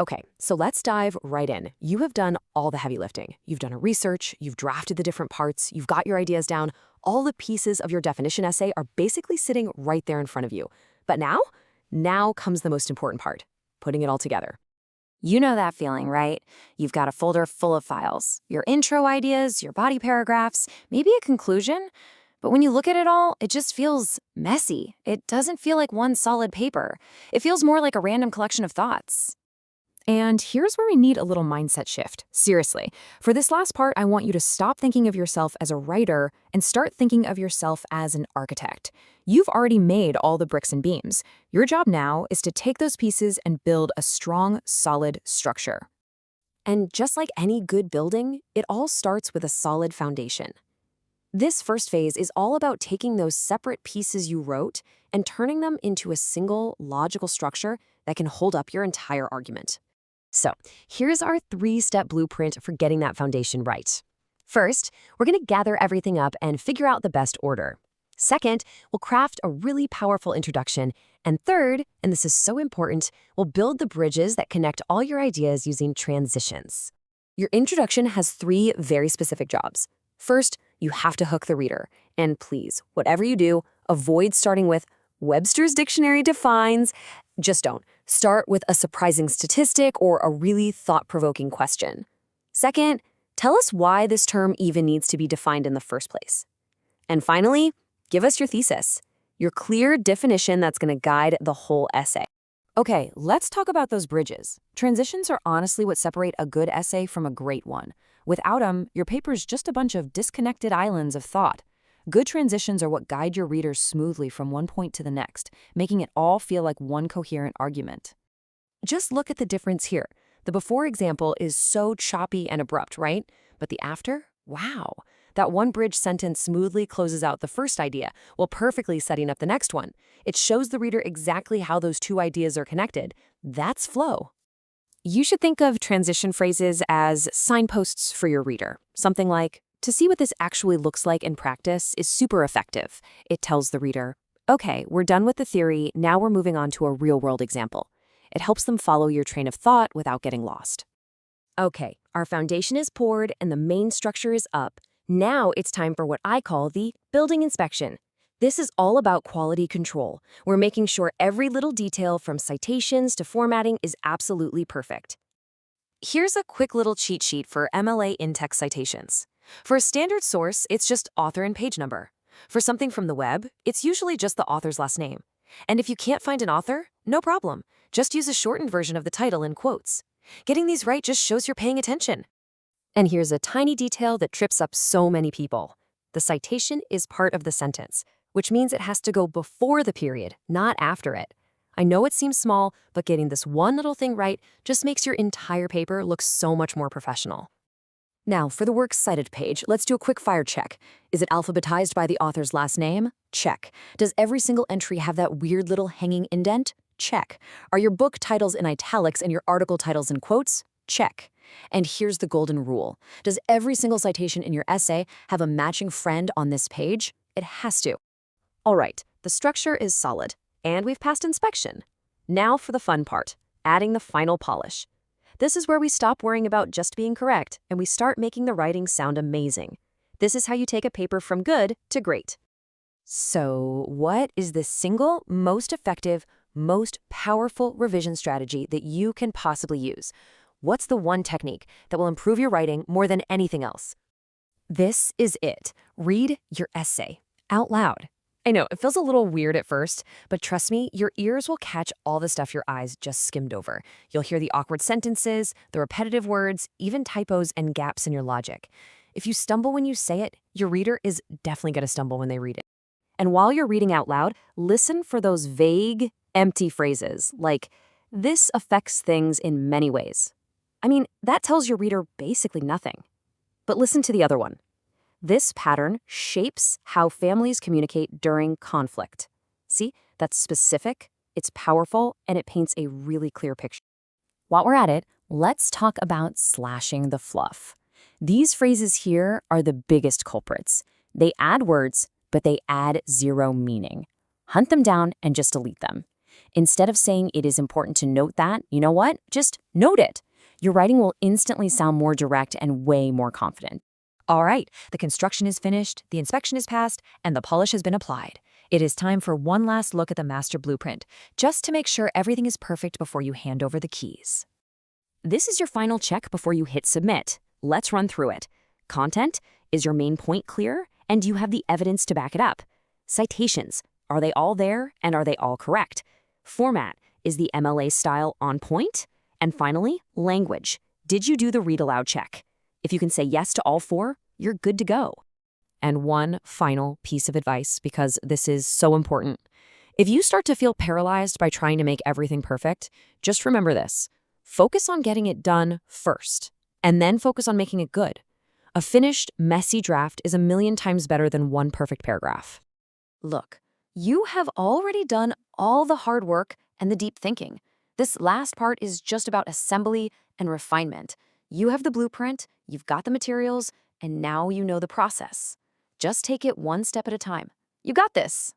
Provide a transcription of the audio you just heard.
Okay, so let's dive right in. You have done all the heavy lifting. You've done a research, you've drafted the different parts, you've got your ideas down. All the pieces of your definition essay are basically sitting right there in front of you. But now comes the most important part, putting it all together. You know that feeling, right? You've got a folder full of files, your intro ideas, your body paragraphs, maybe a conclusion. But when you look at it all, it just feels messy. It doesn't feel like one solid paper. It feels more like a random collection of thoughts. And here's where we need a little mindset shift. Seriously. For this last part, I want you to stop thinking of yourself as a writer and start thinking of yourself as an architect. You've already made all the bricks and beams. Your job now is to take those pieces and build a strong, solid structure. And just like any good building, it all starts with a solid foundation. This first phase is all about taking those separate pieces you wrote and turning them into a single, logical structure that can hold up your entire argument. So, here's our 3-step blueprint for getting that foundation right. First, we're going to gather everything up and figure out the best order. Second, we'll craft a really powerful introduction. And third, and this is so important, we'll build the bridges that connect all your ideas using transitions. Your introduction has 3 very specific jobs. First, you have to hook the reader. And please, whatever you do, avoid starting with Webster's Dictionary defines. Just don't. Start with a surprising statistic or a really thought-provoking question. Second, tell us why this term even needs to be defined in the first place. And finally, give us your thesis, your clear definition that's going to guide the whole essay. Okay, let's talk about those bridges. Transitions are honestly what separate a good essay from a great one. Without them, your paper's just a bunch of disconnected islands of thought. Good transitions are what guide your readers smoothly from one point to the next, making it all feel like one coherent argument. Just look at the difference here. The before example is so choppy and abrupt, right? But the after? Wow! That one bridge sentence smoothly closes out the first idea, while perfectly setting up the next one. It shows the reader exactly how those 2 ideas are connected. That's flow. You should think of transition phrases as signposts for your reader. Something like, to see what this actually looks like in practice is super effective. It tells the reader, okay, we're done with the theory, now we're moving on to a real-world example. It helps them follow your train of thought without getting lost. Okay, our foundation is poured and the main structure is up. Now it's time for what I call the building inspection. This is all about quality control. We're making sure every little detail from citations to formatting is absolutely perfect. Here's a quick little cheat sheet for MLA in-text citations. For a standard source, it's just author and page number. For something from the web, it's usually just the author's last name. And if you can't find an author, no problem. Just use a shortened version of the title in quotes. Getting these right just shows you're paying attention. And here's a tiny detail that trips up so many people. The citation is part of the sentence, which means it has to go before the period, not after it. I know it seems small, but getting this one little thing right just makes your entire paper look so much more professional. Now, for the works cited page, let's do a quick fire check. Is it alphabetized by the author's last name? Check. Does every single entry have that weird little hanging indent? Check. Are your book titles in italics and your article titles in quotes? Check. And here's the golden rule. Does every single citation in your essay have a matching friend on this page? It has to. All right, the structure is solid, and we've passed inspection. Now for the fun part, adding the final polish. This is where we stop worrying about just being correct, and we start making the writing sound amazing. This is how you take a paper from good to great. So, what is the single most effective, most powerful revision strategy that you can possibly use? What's the one technique that will improve your writing more than anything else? This is it. Read your essay out loud. I know, it feels a little weird at first, but trust me, your ears will catch all the stuff your eyes just skimmed over. You'll hear the awkward sentences, the repetitive words, even typos and gaps in your logic. If you stumble when you say it, your reader is definitely going to stumble when they read it. And while you're reading out loud, listen for those vague, empty phrases like, this affects things in many ways. I mean, that tells your reader basically nothing. But listen to the other one. This pattern shapes how families communicate during conflict. See, that's specific, it's powerful, and it paints a really clear picture. While we're at it, let's talk about slashing the fluff. These phrases here are the biggest culprits. They add words, but they add zero meaning. Hunt them down and just delete them. Instead of saying it is important to note that, you know what? Just note it. Your writing will instantly sound more direct and way more confident. All right, the construction is finished, the inspection is passed, and the polish has been applied. It is time for one last look at the master blueprint, just to make sure everything is perfect before you hand over the keys. This is your final check before you hit submit. Let's run through it. Content, is your main point clear? And do you have the evidence to back it up? Citations, are they all there and are they all correct? Format, is the MLA style on point? And finally, language, did you do the read aloud check? If you can say yes to all four, you're good to go. And one final piece of advice, because this is so important. If you start to feel paralyzed by trying to make everything perfect, just remember this. Focus on getting it done first, and then focus on making it good. A finished, messy draft is 1,000,000 times better than one perfect paragraph. Look, you have already done all the hard work and the deep thinking. This last part is just about assembly and refinement. You have the blueprint, you've got the materials, and now you know the process. Just take it one step at a time. You got this.